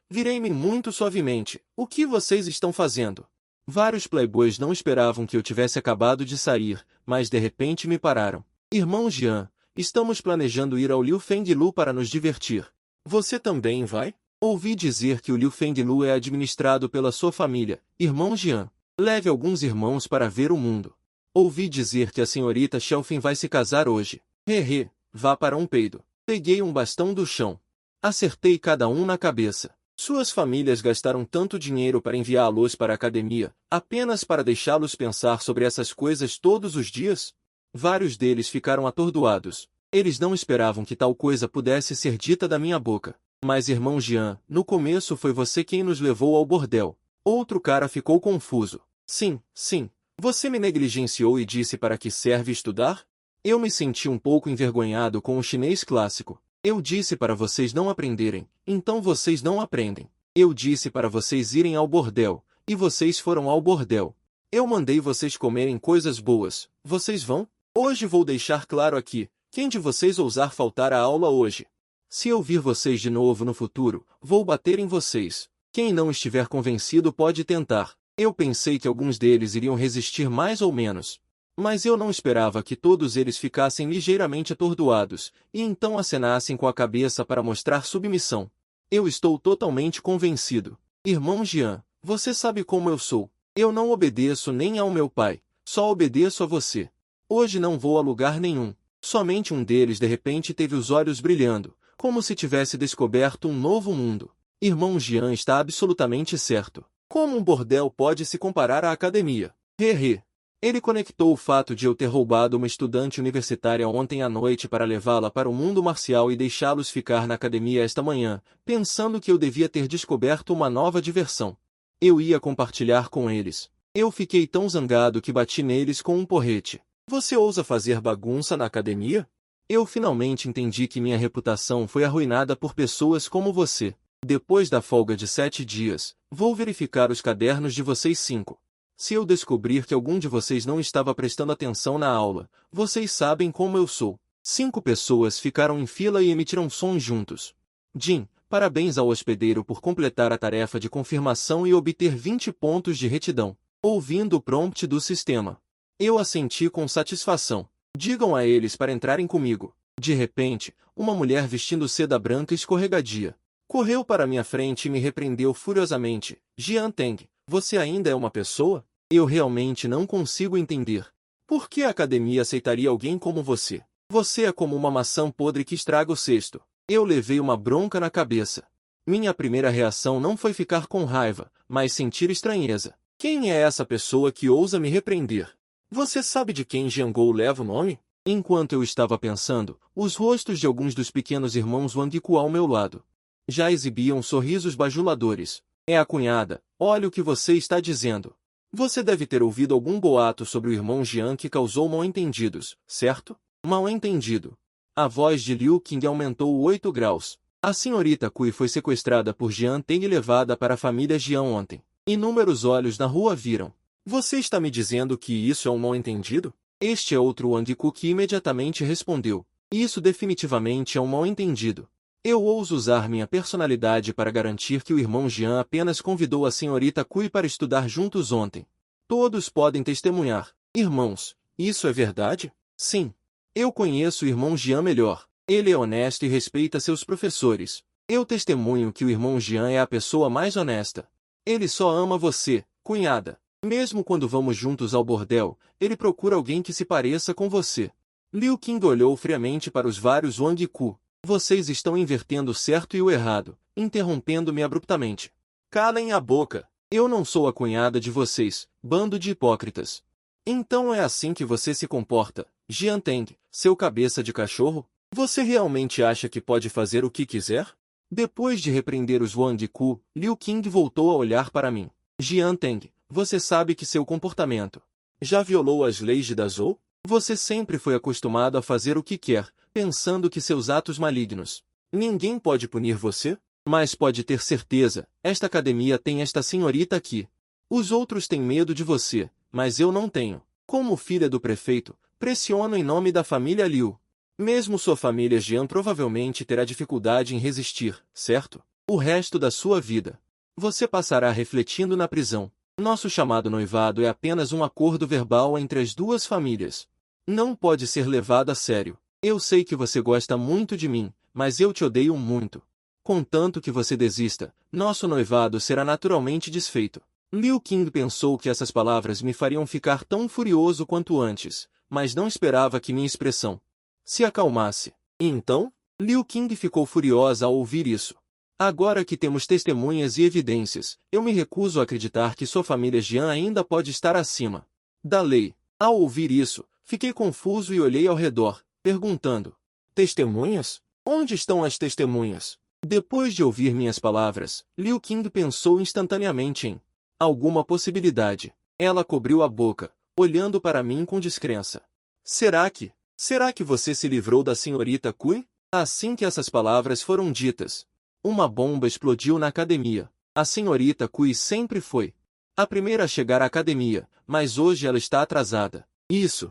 virei-me muito suavemente. O que vocês estão fazendo? Vários playboys não esperavam que eu tivesse acabado de sair, mas de repente me pararam. Irmão Jian, estamos planejando ir ao Liu Fenglu para nos divertir. Você também vai? Ouvi dizer que o Liu Fenglu é administrado pela sua família, irmão Jian. Leve alguns irmãos para ver o mundo. Ouvi dizer que a senhorita Shelfin vai se casar hoje. Hehe, vá para um peido. Peguei um bastão do chão. Acertei cada um na cabeça. Suas famílias gastaram tanto dinheiro para enviá-los para a academia, apenas para deixá-los pensar sobre essas coisas todos os dias? Vários deles ficaram atordoados. Eles não esperavam que tal coisa pudesse ser dita da minha boca. Mas irmão Jian, no começo foi você quem nos levou ao bordel. Outro cara ficou confuso. Sim, sim. Você me negligenciou e disse para que serve estudar? Eu me senti um pouco envergonhado com o chinês clássico. Eu disse para vocês não aprenderem, então vocês não aprendem. Eu disse para vocês irem ao bordel, e vocês foram ao bordel. Eu mandei vocês comerem coisas boas, vocês vão? Hoje vou deixar claro aqui, quem de vocês ousar faltar à aula hoje? Se eu vir vocês de novo no futuro, vou bater em vocês. Quem não estiver convencido pode tentar. Eu pensei que alguns deles iriam resistir mais ou menos. Mas eu não esperava que todos eles ficassem ligeiramente atordoados, e então acenassem com a cabeça para mostrar submissão. Eu estou totalmente convencido. Irmão Jian, você sabe como eu sou. Eu não obedeço nem ao meu pai, só obedeço a você. Hoje não vou a lugar nenhum. Somente um deles de repente teve os olhos brilhando, como se tivesse descoberto um novo mundo. Irmão Jian está absolutamente certo. Como um bordel pode se comparar à academia? Hehe. Ele conectou o fato de eu ter roubado uma estudante universitária ontem à noite para levá-la para o mundo marcial e deixá-los ficar na academia esta manhã, pensando que eu devia ter descoberto uma nova diversão. Eu ia compartilhar com eles. Eu fiquei tão zangado que bati neles com um porrete. Você ousa fazer bagunça na academia? Eu finalmente entendi que minha reputação foi arruinada por pessoas como você. Depois da folga de 7 dias, vou verificar os cadernos de vocês 5. Se eu descobrir que algum de vocês não estava prestando atenção na aula, vocês sabem como eu sou. 5 pessoas ficaram em fila e emitiram sons juntos. Jin, parabéns ao hospedeiro por completar a tarefa de confirmação e obter 20 pontos de retidão. Ouvindo o prompt do sistema, eu assenti com satisfação. Digam a eles para entrarem comigo. De repente, uma mulher vestindo seda branca escorregadia correu para minha frente e me repreendeu furiosamente. Jian Teng, você ainda é uma pessoa? Eu realmente não consigo entender. Por que a academia aceitaria alguém como você? Você é como uma maçã podre que estraga o cesto. Eu levei uma bronca na cabeça. Minha primeira reação não foi ficar com raiva, mas sentir estranheza. Quem é essa pessoa que ousa me repreender? Você sabe de quem Jiangou leva o nome? Enquanto eu estava pensando, os rostos de alguns dos pequenos irmãos Wangku ao meu lado já exibiam sorrisos bajuladores. É a cunhada, olha o que você está dizendo. Você deve ter ouvido algum boato sobre o irmão Jian que causou mal-entendidos, certo? Mal-entendido. A voz de Liu Qing aumentou 8 graus. A senhorita Cui foi sequestrada por Jian Teng e levada para a família Jian ontem. Inúmeros olhos na rua viram. Você está me dizendo que isso é um mal-entendido? Este é outro Wangku que imediatamente respondeu. Isso definitivamente é um mal-entendido. Eu ouso usar minha personalidade para garantir que o irmão Jian apenas convidou a senhorita Cui para estudar juntos ontem. Todos podem testemunhar. Irmãos, isso é verdade? Sim. Eu conheço o irmão Jian melhor. Ele é honesto e respeita seus professores. Eu testemunho que o irmão Jian é a pessoa mais honesta. Ele só ama você, cunhada. Mesmo quando vamos juntos ao bordel, ele procura alguém que se pareça com você. Liu Qing olhou friamente para os vários Wangku. Vocês estão invertendo o certo e o errado, interrompendo-me abruptamente. Calem a boca. Eu não sou a cunhada de vocês, bando de hipócritas. Então é assim que você se comporta, Jian Teng, seu cabeça de cachorro? Você realmente acha que pode fazer o que quiser? Depois de repreender os Wangku, Liu Qing voltou a olhar para mim. Jian Teng, você sabe que seu comportamento já violou as leis de Dazhou? Você sempre foi acostumado a fazer o que quer, pensando que seus atos malignos. Ninguém pode punir você? Mas pode ter certeza, esta academia tem esta senhorita aqui. Os outros têm medo de você, mas eu não tenho. Como filha do prefeito, pressiono em nome da família Liu. Mesmo sua família Jean provavelmente terá dificuldade em resistir, certo? O resto da sua vida. Você passará refletindo na prisão. Nosso chamado noivado é apenas um acordo verbal entre as duas famílias. Não pode ser levado a sério. Eu sei que você gosta muito de mim, mas eu te odeio muito. Contanto que você desista, nosso noivado será naturalmente desfeito. Liu Qing pensou que essas palavras me fariam ficar tão furioso quanto antes, mas não esperava que minha expressão se acalmasse. E então? Liu Qing ficou furiosa ao ouvir isso. Agora que temos testemunhas e evidências, eu me recuso a acreditar que sua família Jian ainda pode estar acima da lei. Ao ouvir isso, fiquei confuso e olhei ao redor, perguntando: testemunhas? Onde estão as testemunhas? Depois de ouvir minhas palavras, Liu Qing pensou instantaneamente em alguma possibilidade. Ela cobriu a boca, olhando para mim com descrença. Será que você se livrou da senhorita Cui? Assim que essas palavras foram ditas, uma bomba explodiu na academia. A senhorita Cui sempre foi a primeira a chegar à academia, mas hoje ela está atrasada. Isso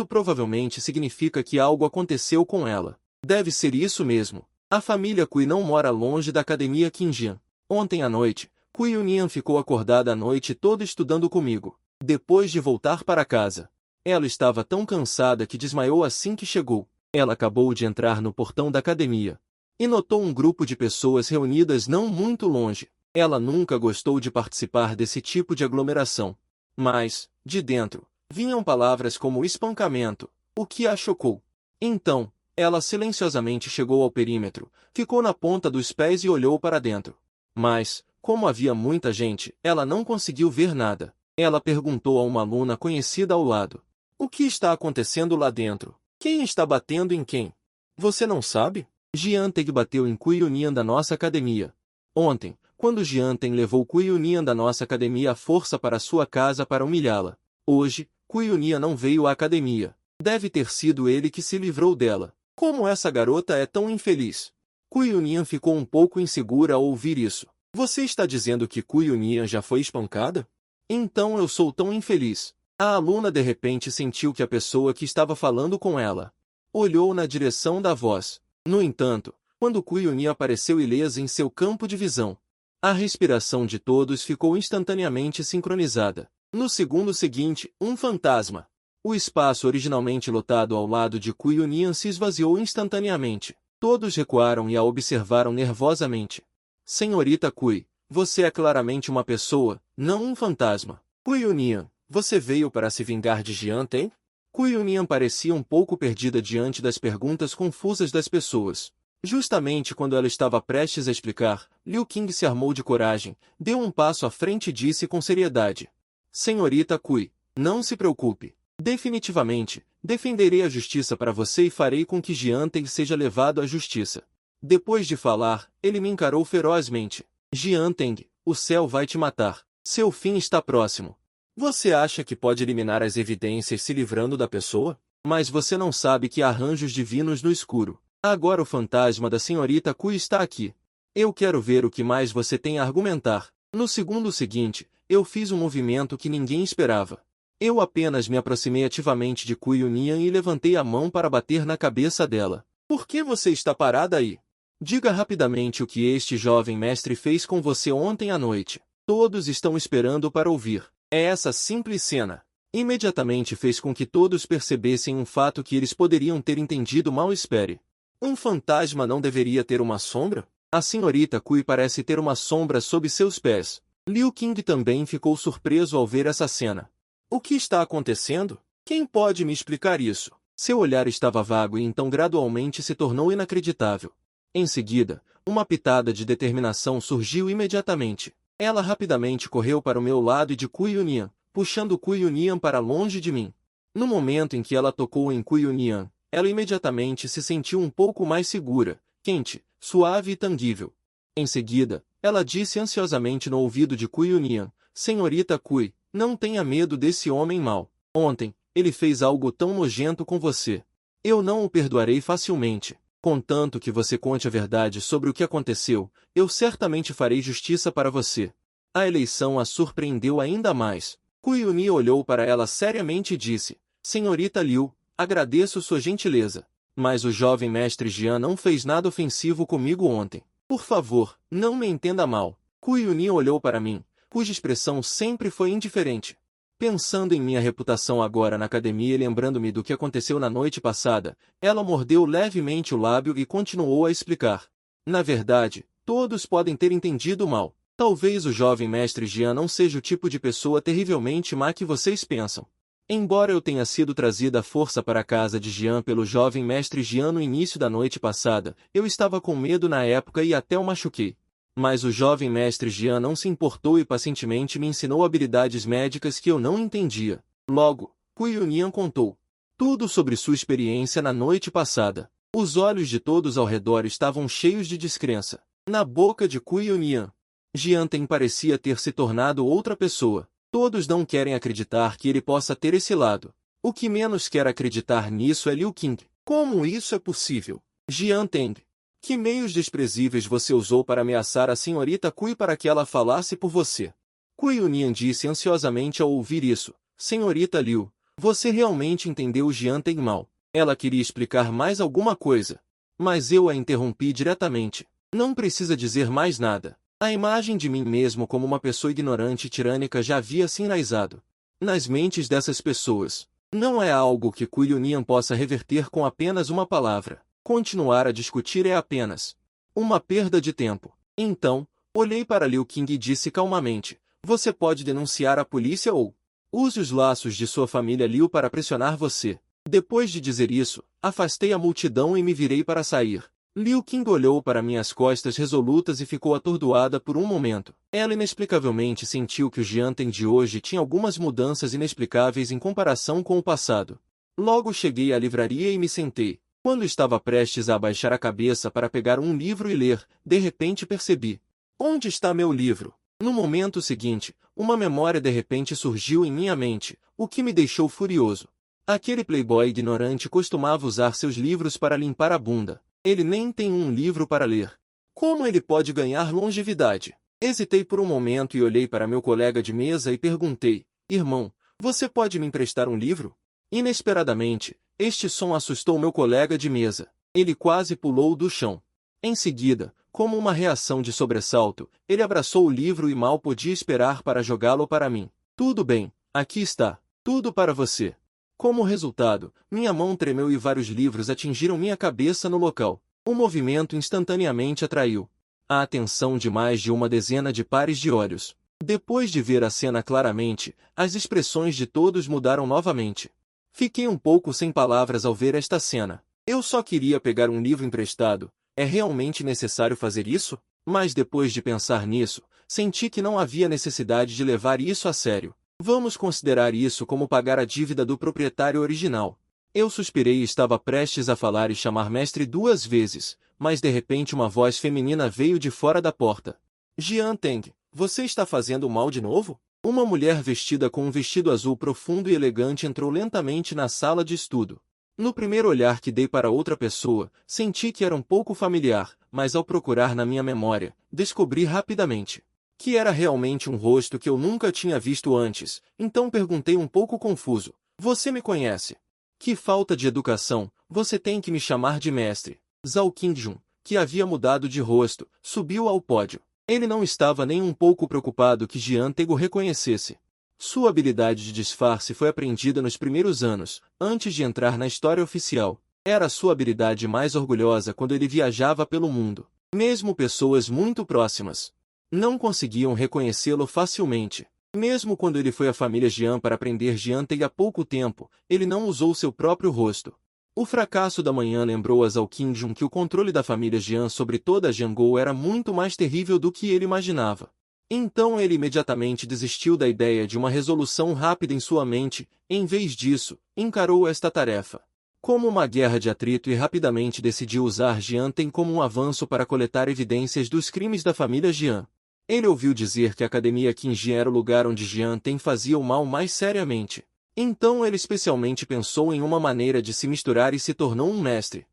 provavelmente significa que algo aconteceu com ela. Deve ser isso mesmo. A família Cui não mora longe da academia Qingjian. Ontem à noite, Cui Yunian ficou acordada a noite toda estudando comigo. Depois de voltar para casa, ela estava tão cansada que desmaiou assim que chegou. Ela acabou de entrar no portão da academia e notou um grupo de pessoas reunidas não muito longe. Ela nunca gostou de participar desse tipo de aglomeração. Mas, de dentro, vinham palavras como espancamento, o que a chocou. Então, ela silenciosamente chegou ao perímetro, ficou na ponta dos pés e olhou para dentro. Mas, como havia muita gente, ela não conseguiu ver nada. Ela perguntou a uma aluna conhecida ao lado: o que está acontecendo lá dentro? Quem está batendo em quem? Você não sabe? Jianteng bateu em Cui Yunian da nossa academia. Ontem, quando Jianteng levou Cui Yunian da nossa academia à força para sua casa para humilhá-la. Hoje, Cui Yunian não veio à academia. Deve ter sido ele que se livrou dela. Como essa garota é tão infeliz? Cui Yunian ficou um pouco insegura ao ouvir isso. Você está dizendo que Cui Yunian já foi espancada? Então eu sou tão infeliz. A aluna de repente sentiu que a pessoa que estava falando com ela olhou na direção da voz. No entanto, quando Cui Yunian apareceu ilesa em seu campo de visão, a respiração de todos ficou instantaneamente sincronizada. No segundo seguinte, um fantasma. O espaço originalmente lotado ao lado de Cui Yunian se esvaziou instantaneamente. Todos recuaram e a observaram nervosamente. Senhorita Cui, você é claramente uma pessoa, não um fantasma. Cui Yunian, você veio para se vingar de Jianteng? Cui Yunian parecia um pouco perdida diante das perguntas confusas das pessoas. Justamente quando ela estava prestes a explicar, Liu Qing se armou de coragem, deu um passo à frente e disse com seriedade: Senhorita Cui, não se preocupe. Definitivamente, defenderei a justiça para você e farei com que Jianteng seja levado à justiça. Depois de falar, ele me encarou ferozmente. Jianteng, o céu vai te matar. Seu fim está próximo. Você acha que pode eliminar as evidências se livrando da pessoa? Mas você não sabe que há arranjos divinos no escuro. Agora o fantasma da senhorita Cui está aqui. Eu quero ver o que mais você tem a argumentar. No segundo seguinte, eu fiz um movimento que ninguém esperava. Eu apenas me aproximei ativamente de Cui Yunian e levantei a mão para bater na cabeça dela. Por que você está parada aí? Diga rapidamente o que este jovem mestre fez com você ontem à noite. Todos estão esperando para ouvir. É essa simples cena. Imediatamente fez com que todos percebessem um fato que eles poderiam ter entendido mal. Espere. Um fantasma não deveria ter uma sombra? A senhorita Cui parece ter uma sombra sob seus pés. Liu Qing também ficou surpreso ao ver essa cena. O que está acontecendo? Quem pode me explicar isso? Seu olhar estava vago e então gradualmente se tornou inacreditável. Em seguida, uma pitada de determinação surgiu imediatamente. Ela rapidamente correu para o meu lado e de Cui Yunian, puxando Cui Yunian para longe de mim. No momento em que ela tocou em Cui Yunian, ela imediatamente se sentiu um pouco mais segura, quente, suave e tangível. Em seguida, ela disse ansiosamente no ouvido de Cui Yunian: Senhorita Cui, não tenha medo desse homem mau. Ontem, ele fez algo tão nojento com você. Eu não o perdoarei facilmente. Contanto que você conte a verdade sobre o que aconteceu, eu certamente farei justiça para você. A eleição a surpreendeu ainda mais. Cui Yunian olhou para ela seriamente e disse: Senhorita Liu, agradeço sua gentileza. Mas o jovem mestre Jian não fez nada ofensivo comigo ontem. Por favor, não me entenda mal. Cui Yunin olhou para mim, cuja expressão sempre foi indiferente. Pensando em minha reputação agora na academia e lembrando-me do que aconteceu na noite passada, ela mordeu levemente o lábio e continuou a explicar. Na verdade, todos podem ter entendido mal. Talvez o jovem mestre Jian não seja o tipo de pessoa terrivelmente má que vocês pensam. Embora eu tenha sido trazida à força para a casa de Jian pelo jovem mestre Jian no início da noite passada, eu estava com medo na época e até o machuquei. Mas o jovem mestre Jian não se importou e pacientemente me ensinou habilidades médicas que eu não entendia. Logo, Cui Yunin contou tudo sobre sua experiência na noite passada. Os olhos de todos ao redor estavam cheios de descrença. Na boca de Cui Yunin, Jian Ten parecia ter se tornado outra pessoa. Todos não querem acreditar que ele possa ter esse lado. O que menos quer acreditar nisso é Liu Qing. Como isso é possível? Jian Ten, que meios desprezíveis você usou para ameaçar a senhorita Cui para que ela falasse por você? Cui Yunin disse ansiosamente ao ouvir isso. Senhorita Liu, você realmente entendeu o Jian Ten mal. Ela queria explicar mais alguma coisa. Mas eu a interrompi diretamente. Não precisa dizer mais nada. A imagem de mim mesmo como uma pessoa ignorante e tirânica já havia se enraizado nas mentes dessas pessoas. Não é algo que Cui Yunin possa reverter com apenas uma palavra. Continuar a discutir é apenas uma perda de tempo. Então, olhei para Liu Qing e disse calmamente, você pode denunciar a polícia ou use os laços de sua família Liu para pressionar você. Depois de dizer isso, afastei a multidão e me virei para sair. Liu Qing olhou para minhas costas resolutas e ficou atordoada por um momento. Ela inexplicavelmente sentiu que o Jian Ten de hoje tinha algumas mudanças inexplicáveis em comparação com o passado. Logo cheguei à livraria e me sentei. Quando estava prestes a abaixar a cabeça para pegar um livro e ler, de repente percebi. Onde está meu livro? No momento seguinte, uma memória de repente surgiu em minha mente, o que me deixou furioso. Aquele playboy ignorante costumava usar seus livros para limpar a bunda. Ele nem tem um livro para ler. Como ele pode ganhar longevidade? Hesitei por um momento e olhei para meu colega de mesa e perguntei, irmão, você pode me emprestar um livro? Inesperadamente, este som assustou meu colega de mesa. Ele quase pulou do chão. Em seguida, como uma reação de sobressalto, ele abraçou o livro e mal podia esperar para jogá-lo para mim. Tudo bem, aqui está. Tudo para você. Como resultado, minha mão tremeu e vários livros atingiram minha cabeça no local. O movimento instantaneamente atraiu a atenção de mais de uma dezena de pares de olhos. Depois de ver a cena claramente, as expressões de todos mudaram novamente. Fiquei um pouco sem palavras ao ver esta cena. Eu só queria pegar um livro emprestado. É realmente necessário fazer isso? Mas depois de pensar nisso, senti que não havia necessidade de levar isso a sério. Vamos considerar isso como pagar a dívida do proprietário original. Eu suspirei e estava prestes a falar e chamar mestre 2 vezes, mas de repente uma voz feminina veio de fora da porta. Jian Teng, você está fazendo mal de novo? Uma mulher vestida com um vestido azul profundo e elegante entrou lentamente na sala de estudo. No primeiro olhar que dei para outra pessoa, senti que era um pouco familiar, mas ao procurar na minha memória, descobri rapidamente que era realmente um rosto que eu nunca tinha visto antes, então perguntei um pouco confuso, você me conhece? Que falta de educação, você tem que me chamar de mestre. Zhao Qingjun, que havia mudado de rosto, subiu ao pódio. Ele não estava nem um pouco preocupado que Jian Ten o reconhecesse. Sua habilidade de disfarce foi aprendida nos primeiros anos, antes de entrar na história oficial. Era a sua habilidade mais orgulhosa quando ele viajava pelo mundo. Mesmo pessoas muito próximas não conseguiam reconhecê-lo facilmente. Mesmo quando ele foi à família Jian para aprender Jian Ten há pouco tempo, ele não usou seu próprio rosto. O fracasso da manhã lembrou a Zhao Qingjun que o controle da família Jian sobre toda a Jiangou era muito mais terrível do que ele imaginava. Então ele imediatamente desistiu da ideia de uma resolução rápida em sua mente, em vez disso, encarou esta tarefa como uma guerra de atrito e rapidamente decidiu usar Jian Ten como um avanço para coletar evidências dos crimes da família Jian. Ele ouviu dizer que a Academia Qingjin era o lugar onde Jian Ten fazia o mal mais seriamente. Então ele especialmente pensou em uma maneira de se misturar e se tornou um mestre.